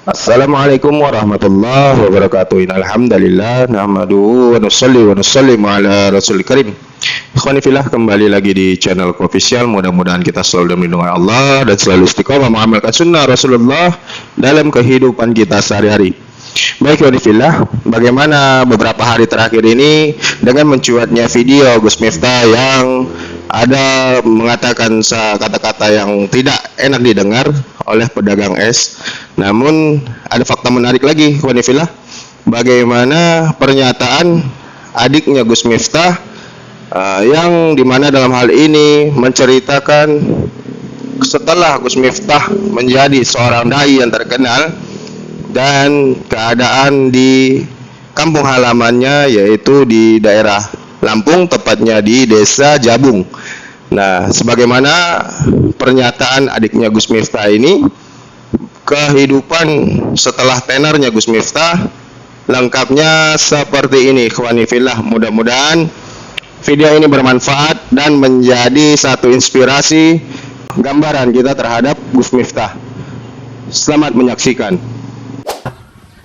Assalamualaikum warahmatullahi wabarakatuh. Alhamdulillah nahmaduhu wa nusallimu ala rasulil karim. Ikhwani fillah, kembali lagi di channel official. Mudah-mudahan kita selalu dalam lindungan Allah dan selalu istiqomah mengamalkan sunnah Rasulullah dalam kehidupan kita sehari-hari. Baik ikhwani fillah, bagaimana beberapa hari terakhir ini dengan mencuatnya video Gus Miftah yang ada mengatakan kata-kata yang tidak enak didengar oleh pedagang es. Namun ada fakta menarik lagi, Wanifillah, bagaimana pernyataan adiknya Gus Miftah, yang dimana dalam hal ini menceritakan setelah Gus Miftah menjadi seorang dai yang terkenal dan keadaan di kampung halamannya yaitu di daerah Lampung, tepatnya di desa Jabung. Nah, sebagaimana pernyataan adiknya Gus Miftah ini, kehidupan setelah tenornya Gus Miftah lengkapnya seperti ini, ikhwani fillah. Mudah-mudahan video ini bermanfaat dan menjadi satu inspirasi gambaran kita terhadap Gus Miftah. Selamat menyaksikan.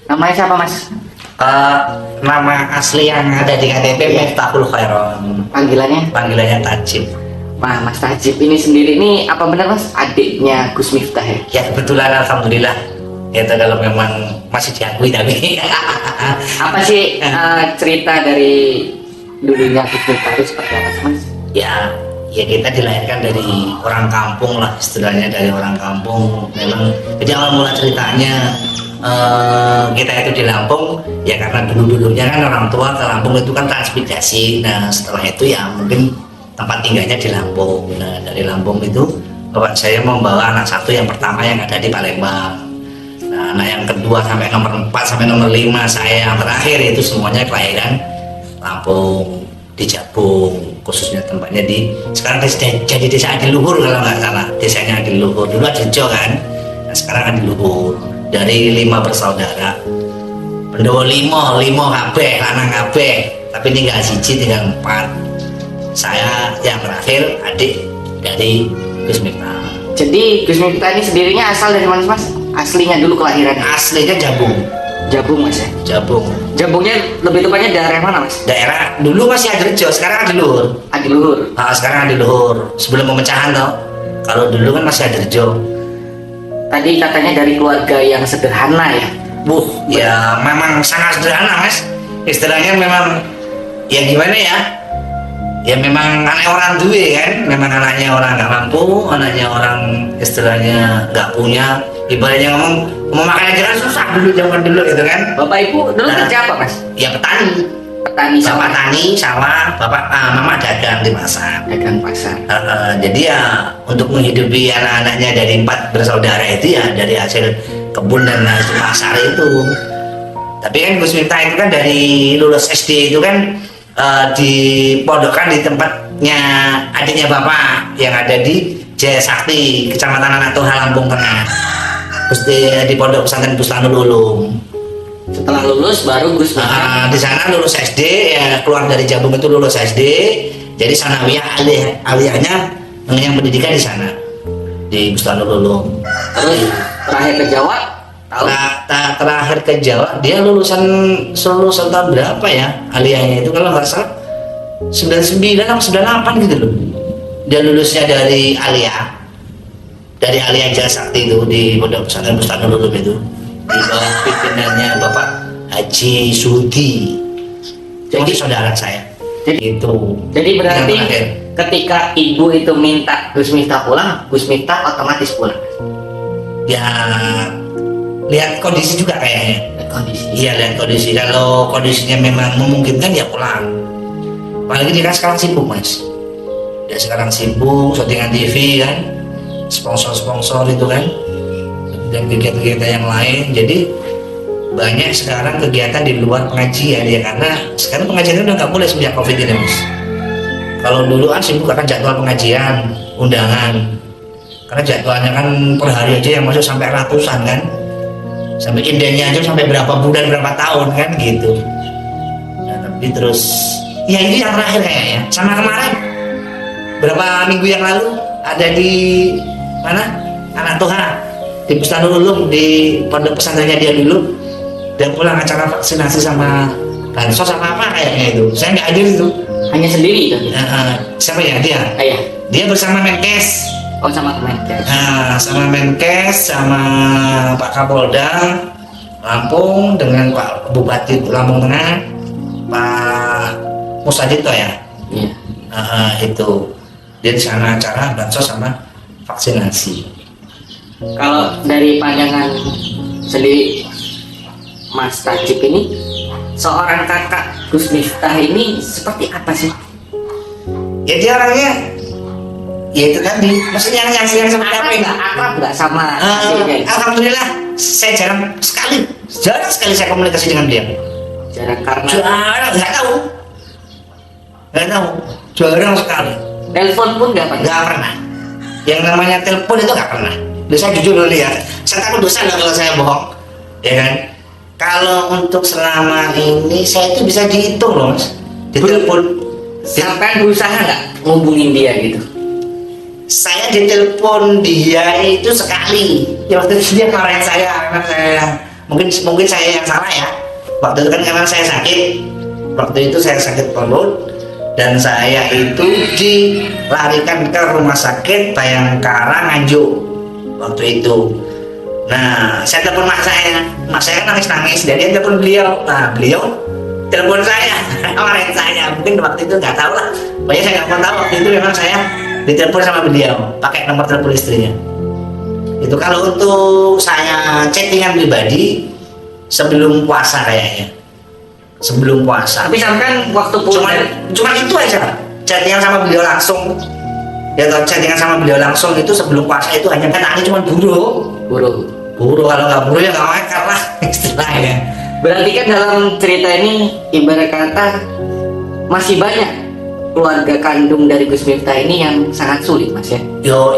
Namanya siapa, Mas? Nama asli yang ada di KTP Miftahul Khairon. Panggilannya Tajib. Nah, Mas Tajib ini sendiri ini apa benar, Mas, adiknya Gus Miftah ya? Ya kebetulan, alhamdulillah. Itu kalau memang masih diakui tapi. Apa sih cerita dari dulunya Gus Miftah itu seperti apa sih, Mas? Ya kita dilahirkan dari orang kampung lah, istilahnya dari orang kampung. Memang jadi awal mula ceritanya kita itu di Lampung ya karena dulunya kan orang tua ke Lampung itu kan transmigrasi. Nah setelah itu ya mungkin tempat tinggalnya di Lampung. Nah dari Lampung itu bapak saya membawa anak satu yang pertama yang ada di Palembang. Nah anak yang kedua sampai nomor 4 sampai nomor 5 saya yang terakhir itu semuanya kelahiran Lampung, di Jabung, khususnya tempatnya di sekarang jadi desa Adiluhur kalau nggak salah, desanya Adiluhur. Dulu Adirejo kan, nah sekarang Adiluhur. Dari 5 bersaudara, Pendowo 5 kabeh, lanang kabeh, tapi tinggal siji, tinggal 4. Saya yang terakhir adik dari Gus Miftah. Jadi Gus Miftah ini sendirinya asal dari mana, Mas? Aslinya dulu kelahiran? Aslinya Jabung. Jabung, Mas ya? Jabung. Jabungnya lebih tepatnya daerah mana, Mas? Daerah dulu masih Adirejo, sekarang Adiluhur. Adiluhur. Sekarang Adiluhur. Sebelum pemecahan toh. Kalau dulu kan masih Adirejo. Tadi katanya dari keluarga yang sederhana ya? Ya memang sangat sederhana, Mas. Istilahnya memang ya gimana ya? Ya memang anak orang duwe kan, memang anaknya orang nggak mampu, anaknya orang istilahnya nggak punya. Ibaratnya ngomong mau makan aja kan susah dulu, zaman dulu gitu kan. Bapak ibu dulu kerja apa, Mas? Ya petani. Sawah. Bapak tani, sawah, mama dagang di pasar. Dagang pasar. Jadi ya untuk menghidupi anak-anaknya dari 4 bersaudara itu ya dari hasil kebun dan hasil pasar itu. Tapi kan Gus Miftah itu kan dari lulus SD itu kan dipondokkan di tempatnya adiknya bapak yang ada di Jaya Sakti, Kecamatan Anak Toha, Lampung Tengah. Terus di pondok pesantren Bustanul Ulum. Setelah lulus baru Gus Miftah di sana lulus SD ya, keluar dari Jabung itu lulus SD, jadi sanawiyah aliyahnya mengenyam pendidikan di sana di Bustanul Ulum. Terus terakhir ke Jawa terakhir ke Jawa dia lulusan tahun berapa ya aliyahnya itu, kalau nggak salah 99 atau 98 gitu loh. Dia lulusnya dari aliyah Jaya Sakti itu di Pondok Pesantren Bustanul Ulum itu, di bawah pimpinannya Bapak Haji Sudi. Jadi saudara saya. Jadi berarti ketika ibu itu minta Gus Miftah pulang, Gus Miftah otomatis pulang. Ya lihat kondisi juga kayaknya. Iya lihat kondisi. Kalau kondisinya memang memungkinkan ya pulang. Apalagi dia kan sekarang sibuk, Mas. Dia sekarang sibuk syutingan TV kan, sponsor itu kan, dan kegiatan-kegiatan yang lain. Jadi banyak sekarang kegiatan di luar pengajian ya, karena sekarang pengajian udah nggak boleh sejak COVID ini, Mas. Kalau dulu kan sibuk akan jadwal pengajian, undangan, karena jadwalnya kan per hari aja yang masuk sampai ratusan kan, sampai indennya aja sampai berapa bulan berapa tahun kan gitu. Nah, tapi terus ya ini yang terakhir kayaknya, sama kemarin berapa minggu yang lalu ada di mana Anak Toha di Bustanul Ulum, di pondok pesantrennya dia dulu. Dan pulang acara vaksinasi sama bansos sama apa kayaknya itu. Saya nggak hadir itu. Hanya sendiri itu. Siapa ya dia? Iya. Dia bersama Menkes. Oh, sama Kemenkes. Sama Menkes, sama Pak Kapolda Lampung dengan Pak Bupati Lampung Tengah, Pak Mustajito ya. Iya. Itu dia di sana acara bansos sama vaksinasi. Kalau dari pandangan sendiri Mas Tajib ini, seorang kakak Gus Miftah ini seperti apa sih? Ya dia orangnya, ya itu tadi, maksudnya yang seperti apa ya? Akrab nggak sama? Alhamdulillah, saya jarang sekali saya komunikasi dengan dia. Jarang karena Jarang, nggak tahu, jarang sekali. telepon pun nggak pernah. Nggak pernah. Yang namanya telepon itu nggak pernah. Saya jujur dulu ya, saya takut dosa loh kalau saya bohong, ya kan? Kalau untuk selama ini saya itu bisa dihitung loh, Mas. Ditelepon, Sampai berusaha nggak ngubungin dia gitu? saya ditelepon dia itu sekali. Ya waktu itu dia marahin saya karena saya mungkin saya yang salah ya. Waktu itu kan karena saya sakit. Waktu itu saya sakit perut dan saya itu dilarikan ke rumah sakit Bayangkara Nganjuk waktu itu. Nah, saya telepon mak saya kan nangis-nangis, dan dia telepon beliau. Nah, beliau telepon saya, marahin saya. Mungkin waktu itu nggak tahu lah. Pokoknya saya nggak tahu waktu itu memang saya ditelepon sama beliau, pakai nomor telepon istrinya. Itu kalau untuk saya chattingan pribadi sebelum puasa kayaknya. Sebelum puasa. Tapi sampai waktu Cuma itu aja. Chattingan sama beliau langsung. Ya toh, chattingan sama beliau langsung itu sebelum puasa itu hanya kan ini cuma buruk. Kalau nggak buruk ya nggak makan lah istilahnya. Berarti kan dalam cerita ini ibarat kata masih banyak keluarga kandung dari Gus Miftah ini yang sangat sulit, Mas ya? Yo,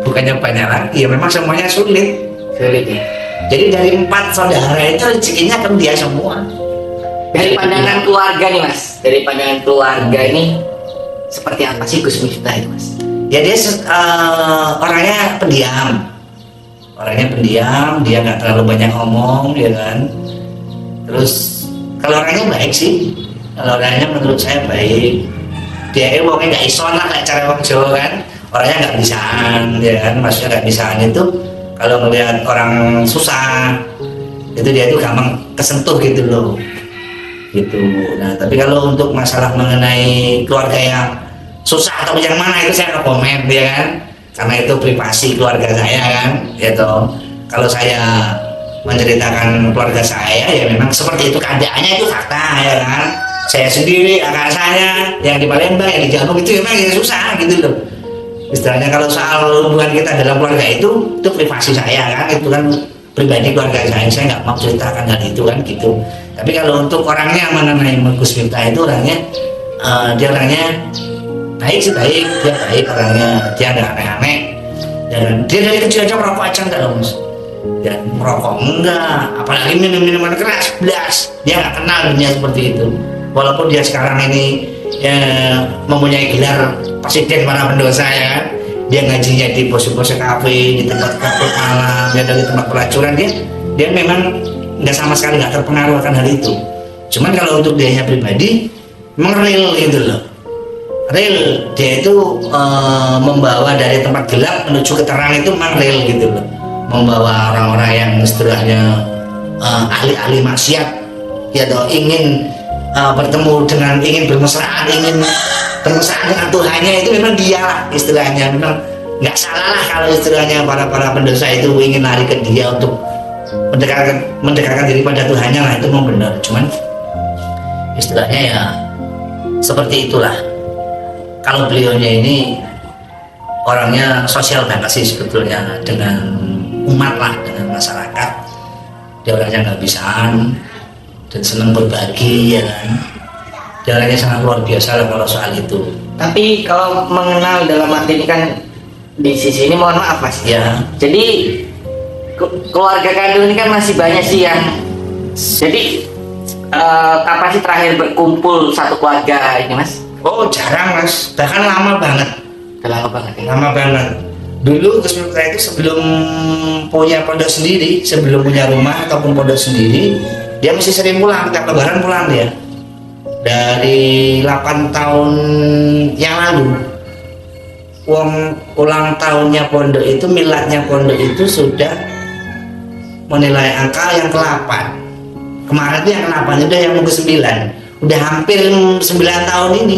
bukannya banyak lagi, ya memang semuanya sulit. Sulit ya. Jadi dari 4 saudara itu rezekinya kan dia semua. Dari pandangan keluarga nih, Mas. Dari pandangan keluarga ini seperti apa sih Gus Miftah itu, Mas? Ya dia orangnya pendiam. Dia nggak terlalu banyak ngomong, ya kan. Terus kalau orangnya baik sih. Kalau orangnya menurut saya baik. Dia wongnya nggak ison lah kayak cara wong Jawa kan. Orangnya nggak bisaan, ya kan. Maksudnya nggak bisaan itu kalau melihat orang susah itu dia itu gampang kesentuh gitu loh. Gitu. Nah, tapi kalau untuk masalah mengenai keluarga yang susah atau yang mana itu saya nggak komen, ya kan. Karena itu privasi keluarga saya kan, gitu. Kalau saya menceritakan keluarga saya ya memang seperti itu keadaannya, itu fakta, ya kan. Saya sendiri, kakak saya yang di Palembang, yang di Jawa itu memang ya susah gitu loh. Istilahnya kalau soal hubungan kita dalam keluarga itu privasi saya kan, itu kan pribadi keluarga saya nggak mau ceritakan hal itu kan gitu. Tapi kalau untuk orangnya mengenai Gus Miftah itu orangnya, dia orangnya baik sih, dia baik orangnya, dia nggak aneh-aneh, dan dia dari kecil aja merokok aja enggak loh, Mas. Dan merokok enggak, apalagi minuman keras, dia nggak kenal dunia seperti itu. Walaupun dia sekarang ini mempunyai gelar presiden para pendosa, ya kan, dia ngajinya di pos-pos kafe, di tempat kafe malam, ya dari tempat pelacuran, dia memang nggak sama sekali nggak terpengaruh akan hal itu. Cuman kalau untuk dia pribadi memang real gitu loh. Real, dia itu membawa dari tempat gelap menuju ke terang, itu memang real gitu loh. Membawa orang-orang yang istilahnya ahli-ahli maksiat, ya toh, ingin bertemu dengan, ingin bermesraan dengan Tuhannya, itu memang dia lah istilahnya. Memang nggak salah lah kalau istilahnya para pendosa itu ingin lari ke dia untuk mendekatkan diri pada Tuhannya lah, itu memang benar. Cuman istilahnya ya seperti itulah. Kalau beliaunya ini orangnya sosial banget sih sebetulnya dengan umat lah, dengan masyarakat. Dia orangnya nggak bisaan dan senang berbagi, ya kan. Dia orangnya sangat luar biasa lah kalau soal itu. Tapi kalau mengenal dalam arti ini kan di sisi ini mohon maaf, Mas. Ya. Jadi keluarga kandung ini kan masih banyak sih yang, jadi kapan sih terakhir berkumpul satu keluarga ini, Mas? Oh jarang, Mas, bahkan lama banget. Udah lama banget ya. Lama banget. dulu Gus Miftah itu sebelum punya pondok sendiri, sebelum punya rumah ataupun pondok sendiri, dia mesti sering pulang, tiap lebaran pulang dia. Dari 8 tahun yang lalu, ulang tahunnya pondok itu, miladnya pondok itu sudah menilai angka yang ke-8. Kemarin itu yang ke-8, udah yang ke-9, udah hampir 9 tahun ini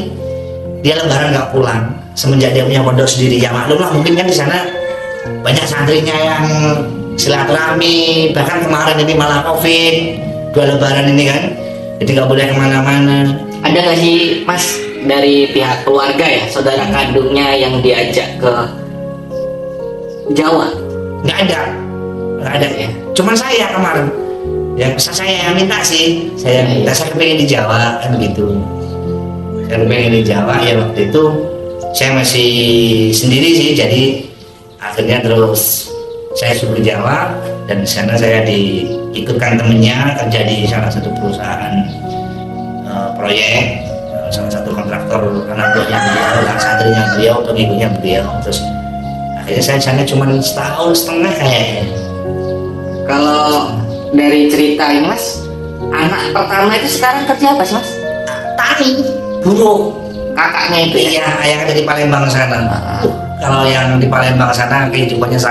dia lebaran nggak pulang semenjak dia punya pondok sendiri. Ya maklum lah, mungkin kan di sana banyak santrinya yang silaturahmi, bahkan kemarin ini malah COVID, 2 lebaran ini kan, jadi nggak boleh kemana-mana. Ada nggak sih Mas dari pihak keluarga ya, saudara kandungnya yang diajak ke Jawa? Nggak ada ya. Cuman saya kemarin, ya bisa saya yang minta sih, saya minta, saya pengen di Jawa kan gitu. Saya pengen di Jawa ya, waktu itu saya masih sendiri sih, jadi akhirnya terus saya suruh Jawa, dan di sana saya diikutkan temennya kerja di salah satu perusahaan proyek, salah satu kontraktor, anak buahnya beliau, santrinya beliau, pengikutnya beliau. Terus akhirnya saya di sana cuma 1,5 tahun kayaknya. Kalau dari cerita ini Mas, anak pertama itu sekarang kerja apa sih Mas? Tani, buruh. Kakaknya itu ya? Iya, yang ada di Palembang sana. Kalau yang di Palembang sana kehidupannya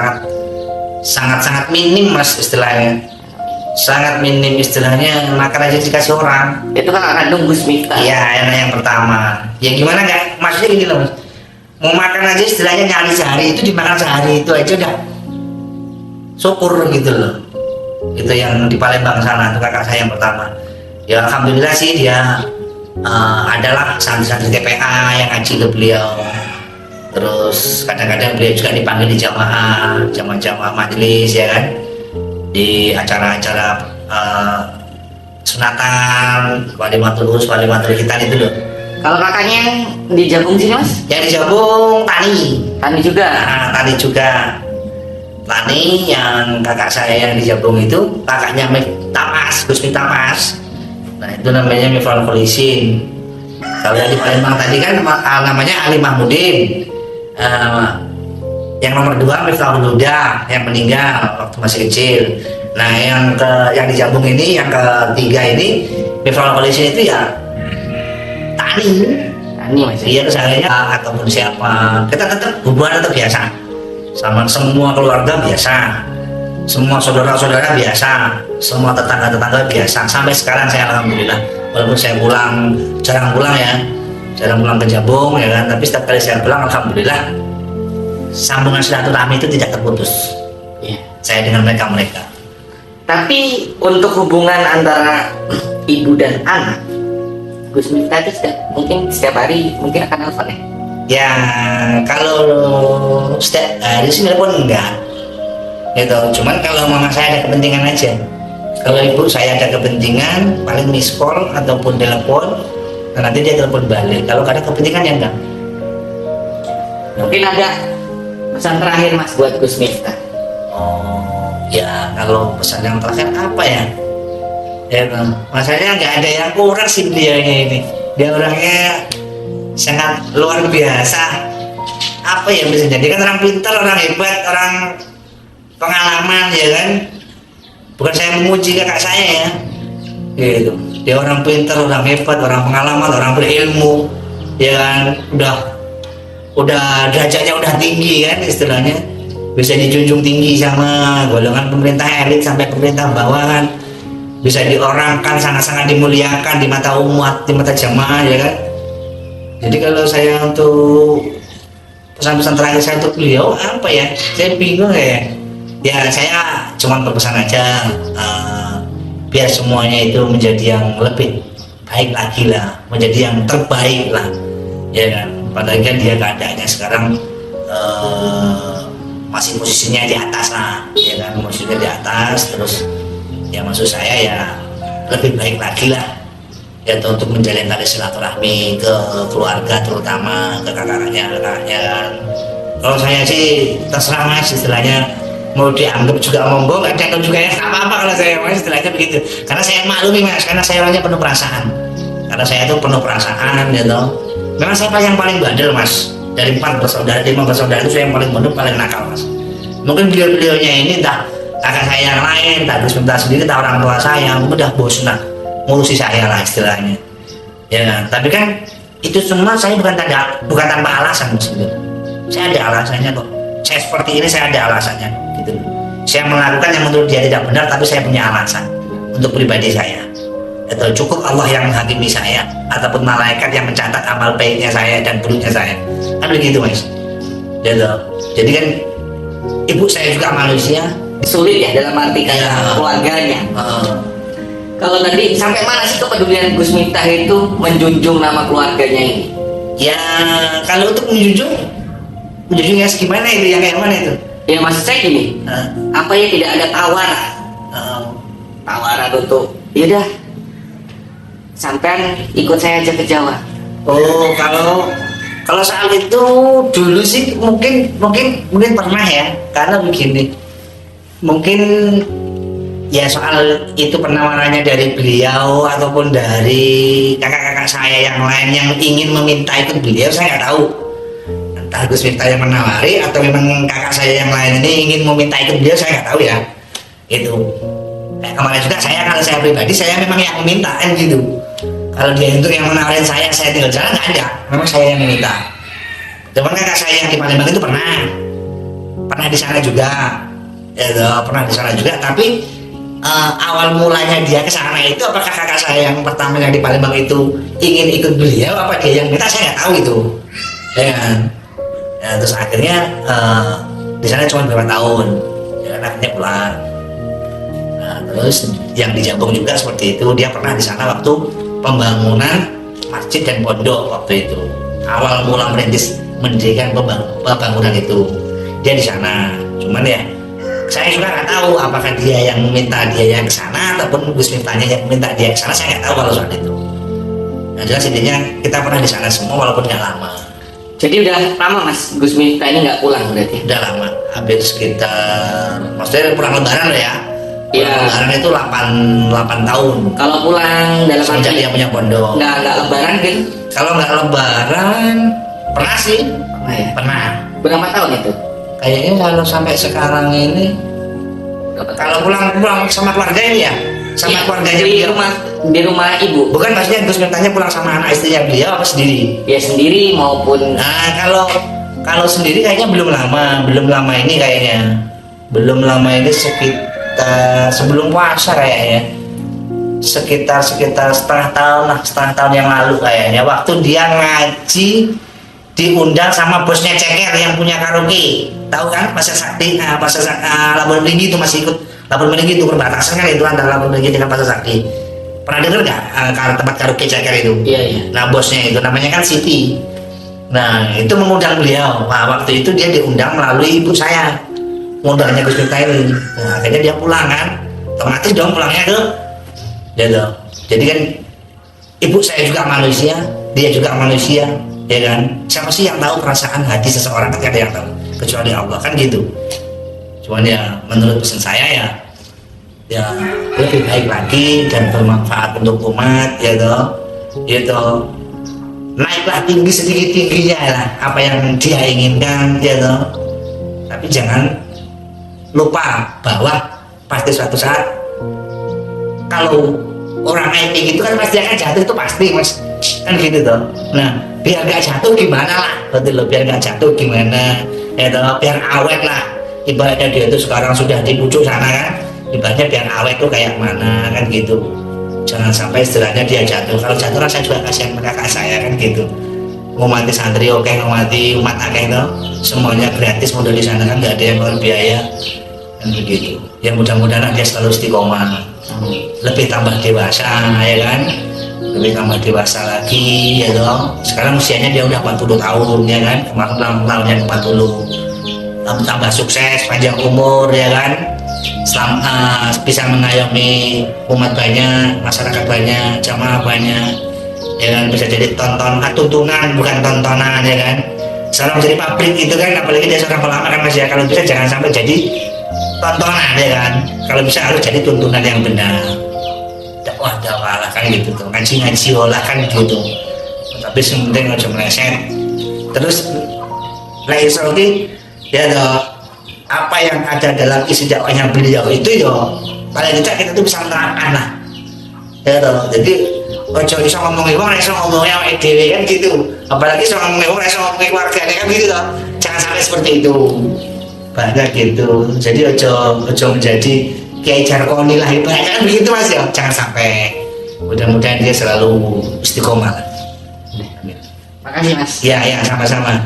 sangat minim Mas, istilahnya. Sangat minim istilahnya, makan aja dikasih orang. Itu kakak kandung Gus Miftah. Iya, yang pertama. Ya gimana nggak? Maksudnya gini loh Mas. Mau makan aja istilahnya nyari sehari, itu dimakan sehari itu aja udah syukur gitu loh. Itu yang di Palembang sana, itu kakak saya yang pertama. Ya alhamdulillah sih dia adalah santri-santri TPA yang ngaji ke beliau. Terus kadang-kadang beliau juga dipanggil di jamaah majelis ya kan, di acara-acara sunatan, walimatul urus, walimatul khitan itu loh. Kalau kakaknya yang di Jabung sini Mas? Yang di Jabung tani juga. Nah, tani juga. Tani yang kakak saya yang di Jabung itu kakaknya Gus Miftah Mas. Nah itu namanya Mifrul Kholisin. Kalau yang di Palembang tadi kan namanya Ali Mahmudin. Yang nomor 2 Miftahul Huda yang meninggal waktu masih kecil. Nah yang di Jabung ini, yang ketiga ini Mifrul Kholisin itu ya tani Mas. Iya, kesalahannya ataupun siapa, kita tetap hubungan tetap biasa sama semua keluarga biasa, semua saudara-saudara biasa, semua tetangga-tetangga biasa. Sampai sekarang saya alhamdulillah, walaupun saya jarang pulang ke Jabung ya kan, tapi setiap kali saya pulang alhamdulillah sambungan silaturahmi itu tidak terputus ya, saya dengan mereka. Tapi untuk hubungan antara ibu dan anak, Gus Miftah itu mungkin setiap hari mungkin akan nelfon ya? Ya kalau setiap hari sih pun enggak gitu, cuman kalau mama saya ada kepentingan aja, kalau ibu saya ada kepentingan paling miss call ataupun telepon, dan nanti dia telepon balik. Kalau ada kepentingan ya enggak. Mungkin ada pesan terakhir Mas buat Gus Miftah? Oh ya, kalau pesan yang terakhir apa ya, masalahnya nggak ada yang kurang sih beliaunya ini. Dia orangnya sangat luar biasa. Apa ya bisa jadi kan orang pintar, orang hebat, orang pengalaman ya kan. Bukan saya memuji kakak saya ya, gitu. Dia orang pintar, orang hebat, orang pengalaman, orang berilmu, ya kan. Udah derajatnya udah tinggi kan istilahnya. Bisa dijunjung tinggi sama golongan pemerintah elit sampai pemerintah bawahan. Bisa diorangkan, sangat-sangat dimuliakan di mata umat, di mata jamaah ya kan. Jadi kalau saya untuk pesan-pesan terakhir saya untuk beliau apa ya, saya bingung ya saya cuma berpesan aja, biar semuanya itu menjadi yang lebih baik lagi lah, menjadi yang terbaik lah ya kan. Padahal kan dia keadaannya sekarang masih posisinya di atas lah ya kan, posisinya di atas. Terus ya maksud saya ya lebih baik lagi lah ya untuk menjalin tali silaturahmi ke keluarga, terutama ke kakaknya kan. Kalau saya sih terserah Mas, istilahnya mau dianggap juga monggo, nggak dianggap juga ya apa-apa kalau saya Mas, istilahnya begitu. Karena saya maklumi Mas, karena saya orangnya penuh perasaan. Karena saya itu penuh perasaan gitu. Memang saya yang paling bandel Mas dari 4 bersaudara, 5 bersaudara itu saya yang paling bodoh, paling nakal mas. Mungkin beliau-beliaunya ini entah kakak saya yang lain, entah Gus Miftah sendiri, entah orang tua saya mungkin udah bosan lah ngurusi saya lah istilahnya, ya kan? Tapi kan itu semua saya bukan tanpa alasan mas, gitu. Saya ada alasannya kok. Saya seperti ini saya ada alasannya, gitu. Saya melakukan yang menurut dia tidak benar, tapi saya punya alasan untuk pribadi saya. Atau cukup Allah yang menghakimi saya, ataupun malaikat yang mencatat amal baiknya saya dan buruknya saya, kan begitu mas. Jadi kan ibu saya juga manusia. Sulit ya dalam arti kayak keluarganya. Kalau tadi sampai mana sih kepedulian Gus Miftah itu menjunjung nama keluarganya ini? Ya kalau untuk menjunjungnya gimana itu, yang kayak mana itu? Ya maksud saya gini, apa ya tidak ada tawaran untuk yaudah sampean ikut saya aja ke Jawa. Oh, kalau soal itu dulu sih mungkin pernah ya, karena begini, mungkin ya soal itu penawarannya dari beliau ataupun dari kakak-kakak saya yang lain yang ingin meminta ikut beliau, saya nggak tahu. Entah Gus Miftah yang menawari atau memang kakak saya yang lain ini ingin meminta ikut beliau, saya nggak tahu ya. Itu kayak kemarin juga kalau saya pribadi saya memang yang meminta kan gitu. Kalau dia itu yang menawarin saya tinggal jalan, nggak ada, memang saya yang meminta. Cuman kakak saya yang di Palembang itu pernah di sana juga, ya, pernah di sana juga. Tapi awal mulanya dia ke sana itu apakah kakak saya yang pertama yang di Palembang itu ingin ikut beliau, apa dia yang minta, saya nggak tahu itu. Ya kan? Ya, terus akhirnya di sana cuma beberapa tahun, ya kan, akhirnya pulang. Nah, terus yang di Jambung juga seperti itu, dia pernah di sana waktu pembangunan masjid dan pondok waktu itu. Awal mula mendirikan pembangunan itu, dia di sana. Cuman ya saya juga nggak tahu apakah dia yang meminta dia yang ke sana ataupun Gus Miftahnya yang minta dia ke sana, saya nggak tahu kalau soal itu. Nah, jelas intinya kita pernah di sana semua walaupun nggak lama. Jadi udah lama mas Gus Miftah ini nggak pulang berarti? Udah lama, hampir sekitar, maksudnya pulang lebaran loh ya. Iya. Lebaran itu 8 tahun. Kalau pulang dalam Semenjak dia punya pondok. nggak lebaran gitu? Kalau nggak lebaran pernah sih. Pernah ya? Pernah. Berapa tahun itu? Kayaknya kalau sampai sekarang ini, kalau pulang sama keluarga ini ya, sama Iya, keluarganya di beliau. di rumah ibu. Bukan, maksudnya Gus Miftahnya pulang sama anak istrinya beliau apa sendiri? Ya sendiri maupun Nah, kalau sendiri kayaknya belum lama ini kayaknya. Belum lama ini sekitar sebelum puasa kayaknya. Sekitar setengah tahun yang lalu kayaknya, waktu dia ngaji diundang sama bosnya Ceker yang punya karaoke. Tahu kan Pasar Sakti, Labuan Meringi itu masih ikut. Labuan Meringi itu perbatasan kan itu antara Labuan Meringi dengan Pasar Sakti. Pernah dengar nggak tempat karaoke Ceker itu? iya iya. Nah, bosnya itu namanya kan Siti. Nah, itu mengundang beliau. Nah, waktu itu dia diundang melalui ibu saya, ngundangnya Gus Miftah ini. Nah, akhirnya dia pulang kan, otomatis dong pulangnya ke gitu. Jadi kan ibu saya juga manusia, dia juga manusia, ya kan. Siapa sih yang tahu perasaan hati seseorang? Kan ada yang tahu kecuali Allah, kan gitu. Cuman ya menurut pesan saya ya lebih baik lagi dan bermanfaat untuk umat, ya toh, gitu. Naiklah tinggi sedikit-tingginya lah apa yang dia inginkan, ya toh. Tapi jangan lupa bahwa pasti suatu saat kalau orang naik tinggi itu kan pasti akan jatuh, itu pasti mas, kan gitu toh. Nah, biar gak jatuh gimana lah, betul loh, biar gak jatuh gimana, ya toh, biar awet lah. Ibaratnya dia itu sekarang sudah di pucuk sana kan, ibaratnya biar awet tuh kayak mana kan gitu. Jangan sampai istilahnya dia jatuh. Kalau jatuh kan saya juga kasihan ke kakak saya kan gitu. Ngomati santri oke, ngomati umat akeh itu semuanya gratis, modal di sana kan nggak ada yang keluar biaya kan begitu. Ya mudah-mudahan dia selalu istiqomah, lebih tambah dewasa, ya kan, lebih tambah dewasa lagi, ya dong. Sekarang usianya dia udah 40 tahun, ya kan, kemarin tahunnya 40. Tambah sukses, panjang umur, ya kan, bisa mengayomi umat banyak, masyarakat banyak, jamaah banyak, ya kan, bisa jadi tuntunan bukan tontonan, ya kan. Sekarang menjadi pabrik itu kan, apalagi dia seorang ulama kan mas ya, kalau bisa jangan sampai jadi tontonan, ya kan, kalau bisa harus jadi tuntunan yang benar. Dakwah lah kan gitu tuh, ngaji lah kan gitu. Tapi sementing aja meleset. Terus Nah iso ki ya toh, apa yang ada dalam isi dakwahnya beliau itu yo paling tidak kita tuh bisa menerapkan lah ya toh. Jadi ojo iso ngomongin wong, iso ngomongin awake dhewe kan gitu, apalagi iso ngomongin wong, iso ngomongin keluargane kan gitu toh. Jangan sampai seperti itu banyak gitu. Jadi ojo menjadi Kiai Jarkoni lah itu kan begitu Mas ya, jangan sampai. Mudah-mudahan dia selalu istiqomah. Makasih Mas. Ya sama-sama.